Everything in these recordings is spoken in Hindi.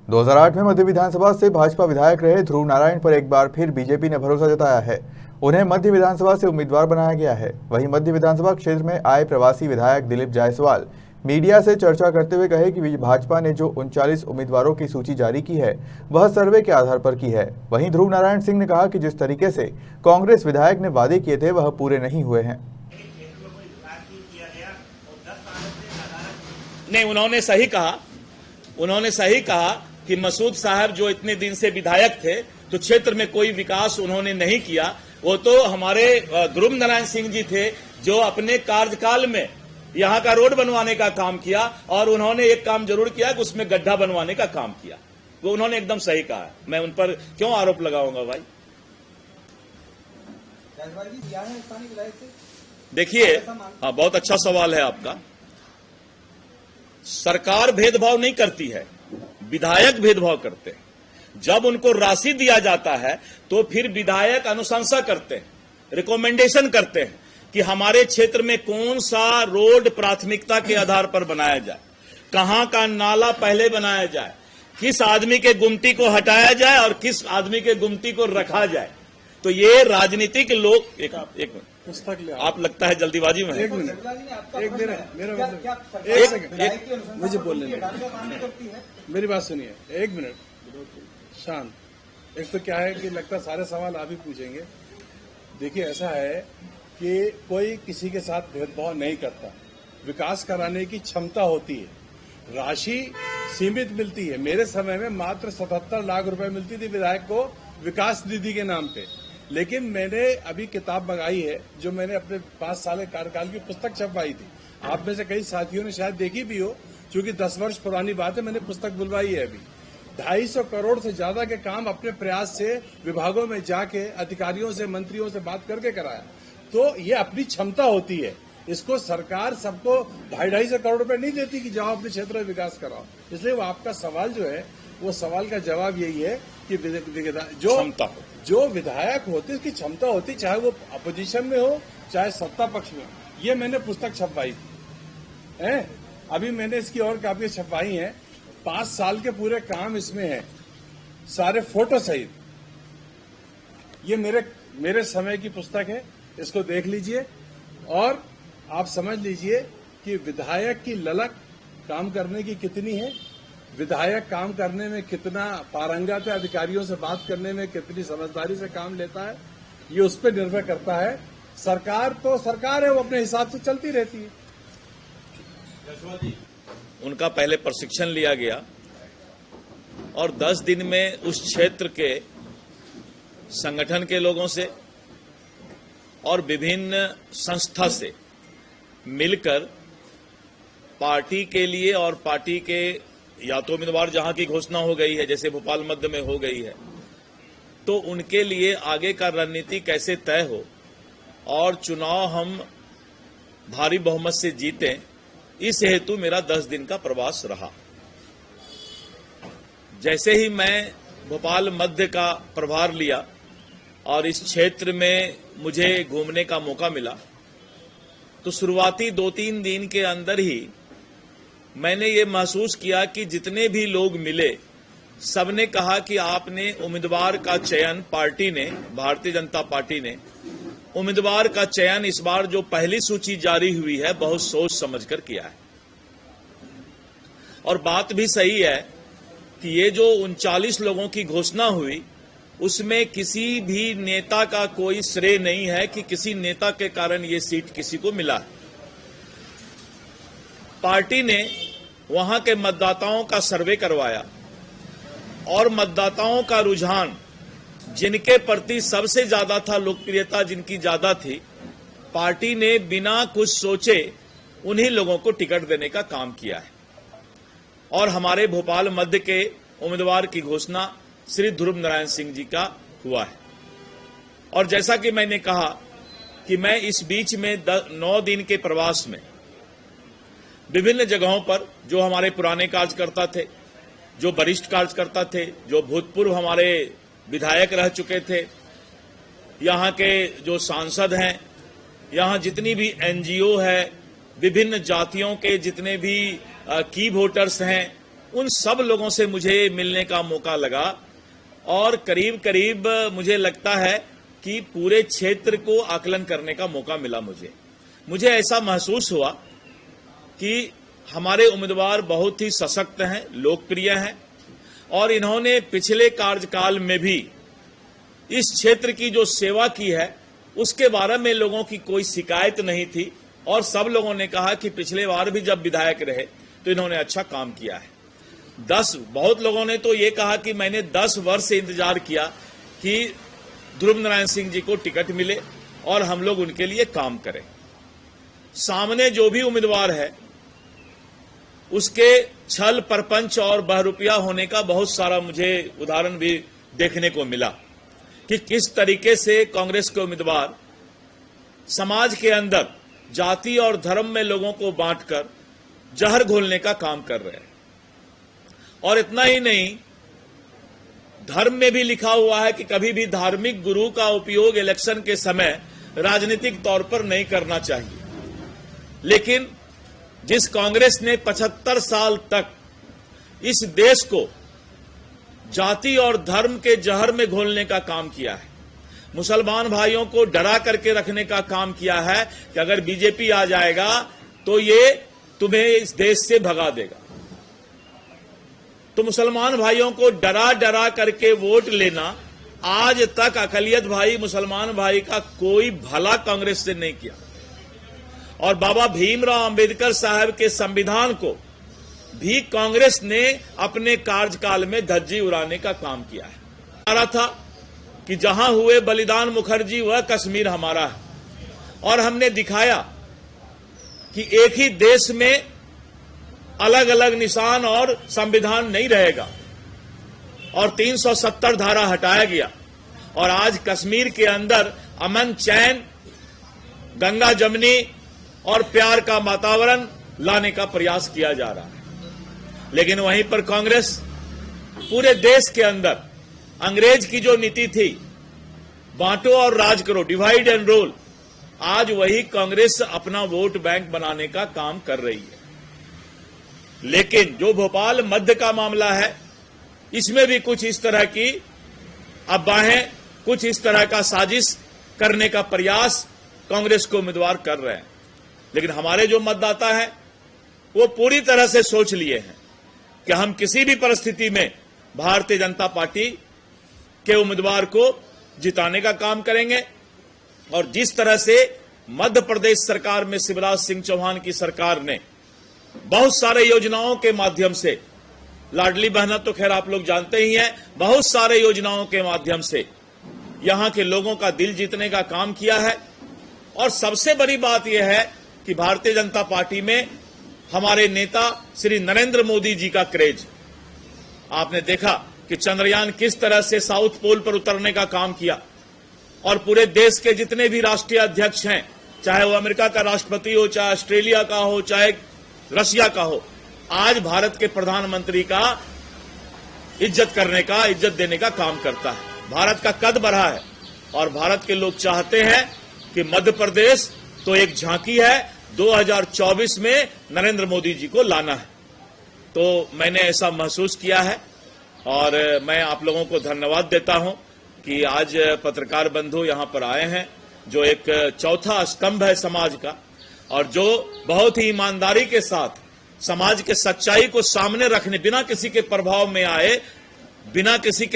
2008 में मध्य विधानसभा से भाजपा विधायक रहे ध्रुव नारायण पर एक बार फिर बीजेपी ने भरोसा जताया है। उन्हें मध्य विधानसभा से उम्मीदवार बनाया गया है। वहीं मध्य विधानसभा क्षेत्र में आए प्रवासी विधायक दिलीप जायसवाल मीडिया से चर्चा करते हुए कहे कि भाजपा ने जो 39 उम्मीदवारों की सूची जारी की है वह सर्वे के आधार पर की है। वहीं ध्रुव नारायण सिंह ने कहा कि जिस तरीके से कांग्रेस विधायक ने वादे किए थे वह पूरे नहीं हुए हैं। नहीं, उन्होंने सही कहा कि मसूद साहब जो इतने दिन से विधायक थे तो क्षेत्र में कोई विकास उन्होंने नहीं किया। वो तो हमारे ध्रुव नारायण सिंह जी थे जो अपने कार्यकाल में यहां का रोड बनवाने का काम किया और उन्होंने एक काम जरूर किया कि उसमें गड्ढा बनवाने का काम किया। वो उन्होंने एकदम सही कहा। मैं उन पर क्यों आरोप लगाऊंगा भाई? देखिए, हाँ, बहुत अच्छा सवाल है आपका। सरकार भेदभाव नहीं करती है, विधायक भेदभाव करते हैं। जब उनको राशि दिया जाता है तो फिर विधायक अनुशंसा करते हैं, रिकमेंडेशन करते हैं कि हमारे क्षेत्र में कौन सा रोड प्राथमिकता के आधार पर बनाया जाए, कहां का नाला पहले बनाया जाए, किस आदमी के गुमटी को हटाया जाए और किस आदमी के गुमटी को रखा जाए। तो ये राजनीतिक लोग एक मिनट पुस्तक ले आप लगता है जल्दीबाजी में। एक मिनट मुझे बोलने दीजिए, मेरी बात सुनिए, एक मिनट शांत। एक तो क्या है कि लगता है सारे सवाल आप ही पूछेंगे। देखिए, ऐसा है कि कोई किसी के साथ भेदभाव नहीं करता। विकास कराने की क्षमता होती है, राशि सीमित मिलती है। मेरे समय में मात्र 77 लाख रुपए मिलती थी विधायक को विकास निधि के नाम पे। लेकिन मैंने अभी किताब मंगाई है जो मैंने अपने 5 साल कार्यकाल की पुस्तक छपवाई थी। आप में से कई साथियों ने शायद देखी भी हो, क्योंकि 10 वर्ष पुरानी बात है। मैंने पुस्तक बुलवाई है अभी। 250 करोड़ से ज्यादा के काम अपने प्रयास से विभागों में जाके अधिकारियों से, मंत्रियों से बात करके कराया। तो ये अपनी क्षमता होती है। इसको सरकार सबको 250 करोड़ रुपए नहीं देती कि जाओ अपने क्षेत्र में विकास कराओ। इसलिए वो आपका सवाल जो है, वो सवाल का जवाब यही है कि जो विधायक होते उसकी क्षमता होती, चाहे वो अपोजिशन में हो चाहे सत्ता पक्ष में हो। ये मैंने पुस्तक छपवाई थी, अभी मैंने इसकी और काफी छपवाई हैं। 5 साल के पूरे काम इसमें है, सारे फोटो सहित। ये मेरे समय की पुस्तक है, इसको देख लीजिए और आप समझ लीजिए कि विधायक की ललक काम करने की कितनी है, विधायक काम करने में कितना पारंगत है, अधिकारियों से बात करने में कितनी समझदारी से काम लेता है, ये उस पर निर्भर करता है। सरकार तो सरकार है, वो अपने हिसाब से चलती रहती है। उनका पहले प्रशिक्षण लिया गया और 10 दिन में उस क्षेत्र के संगठन के लोगों से और विभिन्न संस्था से मिलकर पार्टी के लिए और पार्टी के या तो उम्मीदवार जहां की घोषणा हो गई है, जैसे भोपाल मध्य में हो गई है, तो उनके लिए आगे का रणनीति कैसे तय हो और चुनाव हम भारी बहुमत से जीतें, इस हेतु मेरा 10 दिन का प्रवास रहा। जैसे ही मैं भोपाल मध्य का प्रभार लिया और इस क्षेत्र में मुझे घूमने का मौका मिला, तो शुरुआती 2-3 दिन के अंदर ही मैंने ये महसूस किया कि जितने भी लोग मिले सबने कहा कि आपने उम्मीदवार का चयन, पार्टी ने, भारतीय जनता पार्टी ने उम्मीदवार का चयन इस बार जो पहली सूची जारी हुई है बहुत सोच समझकर किया है। और बात भी सही है कि ये जो 39 लोगों की घोषणा हुई उसमें किसी भी नेता का कोई श्रेय नहीं है कि किसी नेता के कारण ये सीट किसी को मिला है। पार्टी ने वहां के मतदाताओं का सर्वे करवाया और मतदाताओं का रुझान जिनके प्रति सबसे ज्यादा था, लोकप्रियता जिनकी ज्यादा थी, पार्टी ने बिना कुछ सोचे उन्हीं लोगों को टिकट देने का काम किया है। और हमारे भोपाल मध्य के उम्मीदवार की घोषणा श्री ध्रुव नारायण सिंह जी का हुआ है। और जैसा कि मैंने कहा कि मैं इस बीच में 9 दिन के प्रवास में विभिन्न जगहों पर जो हमारे पुराने कार्यकर्ता थे, जो वरिष्ठ कार्यकर्ता थे, जो भूतपूर्व हमारे विधायक रह चुके थे, यहाँ के जो सांसद हैं, यहाँ जितनी भी एनजीओ है, विभिन्न जातियों के जितने भी की वोटर्स हैं, उन सब लोगों से मुझे मिलने का मौका लगा और करीब करीब मुझे लगता है कि पूरे क्षेत्र को आकलन करने का मौका मिला। मुझे ऐसा महसूस हुआ कि हमारे उम्मीदवार बहुत ही सशक्त हैं, लोकप्रिय हैं और इन्होंने पिछले कार्यकाल में भी इस क्षेत्र की जो सेवा की है उसके बारे में लोगों की कोई शिकायत नहीं थी और सब लोगों ने कहा कि पिछले बार भी जब विधायक रहे तो इन्होंने अच्छा काम किया है। बहुत लोगों ने तो ये कहा कि मैंने 10 वर्ष से इंतजार किया कि ध्रुव नारायण सिंह जी को टिकट मिले और हम लोग उनके लिए काम करें। सामने जो भी उम्मीदवार है उसके छल परपंच और बहरूपिया होने का बहुत सारा मुझे उदाहरण भी देखने को मिला कि किस तरीके से कांग्रेस के उम्मीदवार समाज के अंदर जाति और धर्म में लोगों को बांटकर जहर घोलने का काम कर रहे हैं। और इतना ही नहीं, धर्म में भी लिखा हुआ है कि कभी भी धार्मिक गुरु का उपयोग इलेक्शन के समय राजनीतिक तौर पर नहीं करना चाहिए। लेकिन जिस कांग्रेस ने 75 साल तक इस देश को जाति और धर्म के जहर में घोलने का काम किया है, मुसलमान भाइयों को डरा करके रखने का काम किया है कि अगर बीजेपी आ जाएगा तो ये तुम्हें इस देश से भगा देगा, तो मुसलमान भाइयों को डरा डरा करके वोट लेना, आज तक अकलियत भाई मुसलमान भाई का कोई भला कांग्रेस से नहीं किया। और बाबा भीमराव अंबेडकर साहब के संविधान को भी कांग्रेस ने अपने कार्यकाल में धज्जी उड़ाने का काम किया है। नारा था कि जहां हुए बलिदान मुखर्जी वह कश्मीर हमारा है, और हमने दिखाया कि एक ही देश में अलग अलग निशान और संविधान नहीं रहेगा और 370 धारा हटाया गया और आज कश्मीर के अंदर अमन, चैन, गंगा जमनी और प्यार का वातावरण लाने का प्रयास किया जा रहा है। लेकिन वहीं पर कांग्रेस पूरे देश के अंदर अंग्रेज की जो नीति थी, बांटो और राज करो, डिवाइड एंड रूल, आज वही कांग्रेस अपना वोट बैंक बनाने का काम कर रही है। लेकिन जो भोपाल मध्य का मामला है, इसमें भी कुछ इस तरह की अफवाहें, कुछ इस तरह का साजिश करने का प्रयास कांग्रेस को उम्मीदवार कर रहे हैं। लेकिन हमारे जो मतदाता हैं वो पूरी तरह से सोच लिए हैं कि हम किसी भी परिस्थिति में भारतीय जनता पार्टी के उम्मीदवार को जिताने का काम करेंगे। और जिस तरह से मध्य प्रदेश सरकार में शिवराज सिंह चौहान की सरकार ने बहुत सारे योजनाओं के माध्यम से, लाडली बहना तो खैर आप लोग जानते ही हैं, बहुत सारे योजनाओं के माध्यम से यहां के लोगों का दिल जीतने का काम किया है। और सबसे बड़ी बात यह है कि भारतीय जनता पार्टी में हमारे नेता श्री नरेंद्र मोदी जी का क्रेज, आपने देखा कि चंद्रयान किस तरह से साउथ पोल पर उतरने का काम किया और पूरे देश के जितने भी राष्ट्रीय अध्यक्ष हैं, चाहे वो अमेरिका का राष्ट्रपति हो, चाहे ऑस्ट्रेलिया का हो, चाहे रशिया का हो, आज भारत के प्रधानमंत्री का इज्जत देने का काम करता है। भारत का कद बढ़ा है और भारत के लोग चाहते हैं कि मध्य प्रदेश तो एक झांकी है, 2024 में नरेंद्र मोदी जी को लाना है। तो मैंने ऐसा महसूस किया है और मैं आप लोगों को धन्यवाद देता हूं कि आज पत्रकार बंधु यहां पर आए हैं, जो एक चौथा स्तंभ है समाज का और जो बहुत ही ईमानदारी के साथ समाज के सच्चाई को सामने रखने, बिना किसी के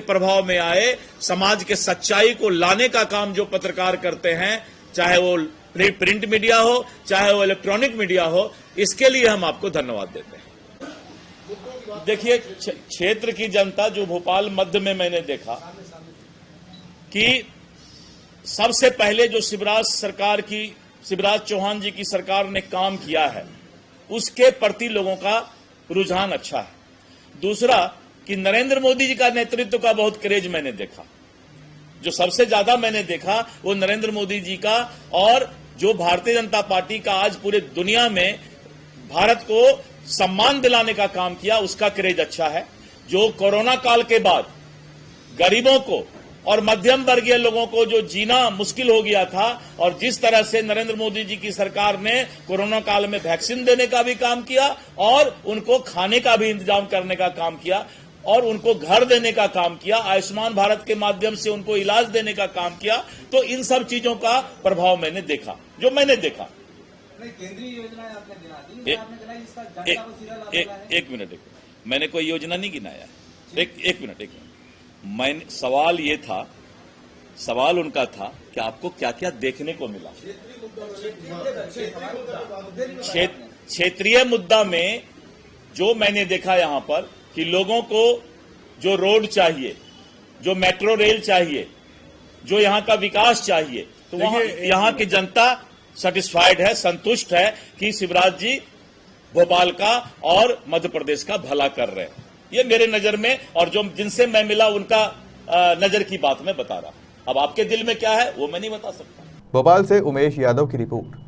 प्रभाव में आए समाज के सच्चाई को लाने का काम जो पत्रकार करते हैं, चाहे वो प्रिंट मीडिया हो, चाहे वो इलेक्ट्रॉनिक मीडिया हो, इसके लिए हम आपको धन्यवाद देते हैं। देखिए, क्षेत्र की जनता जो भोपाल मध्य में मैंने देखा कि सबसे पहले जो शिवराज चौहान जी की सरकार ने काम किया है उसके प्रति लोगों का रुझान अच्छा है। दूसरा कि नरेंद्र मोदी जी का नेतृत्व का बहुत क्रेज मैंने देखा। जो सबसे ज्यादा मैंने देखा वो नरेंद्र मोदी जी का, और जो भारतीय जनता पार्टी का आज पूरे दुनिया में भारत को सम्मान दिलाने का काम किया, उसका क्रेज अच्छा है। जो कोरोना काल के बाद गरीबों को और मध्यम वर्गीय लोगों को जो जीना मुश्किल हो गया था, और जिस तरह से नरेंद्र मोदी जी की सरकार ने कोरोना काल में वैक्सीन देने का भी काम किया और उनको खाने का भी इंतजाम करने का काम किया और उनको घर देने का काम किया, आयुष्मान भारत के माध्यम से उनको इलाज देने का काम किया, तो इन सब चीजों का प्रभाव मैंने देखा, जो मैंने देखा। केंद्रीय योजनाएं आपने गिना दी, आपने गिनाई, इसका जनता को सीधा लाभ मिला है। एक मिनट, मैंने कोई योजना नहीं गिनाया। एक मिनट, मैंने सवाल ये था, सवाल उनका था कि आपको क्या क्या देखने को मिला। क्षेत्रीय मुद्दा में जो मैंने देखा यहां पर कि लोगों को जो रोड चाहिए, जो मेट्रो रेल चाहिए, जो यहां का विकास चाहिए, तो वहां यहां की जनता सेटिस्फाइड है, संतुष्ट है कि शिवराज जी भोपाल का और मध्य प्रदेश का भला कर रहे हैं। ये मेरे नजर में, और जो जिनसे मैं मिला उनका नजर की बात मैं बता रहा। अब आपके दिल में क्या है वो मैं नहीं बता सकता। भोपाल से उमेश यादव की रिपोर्ट।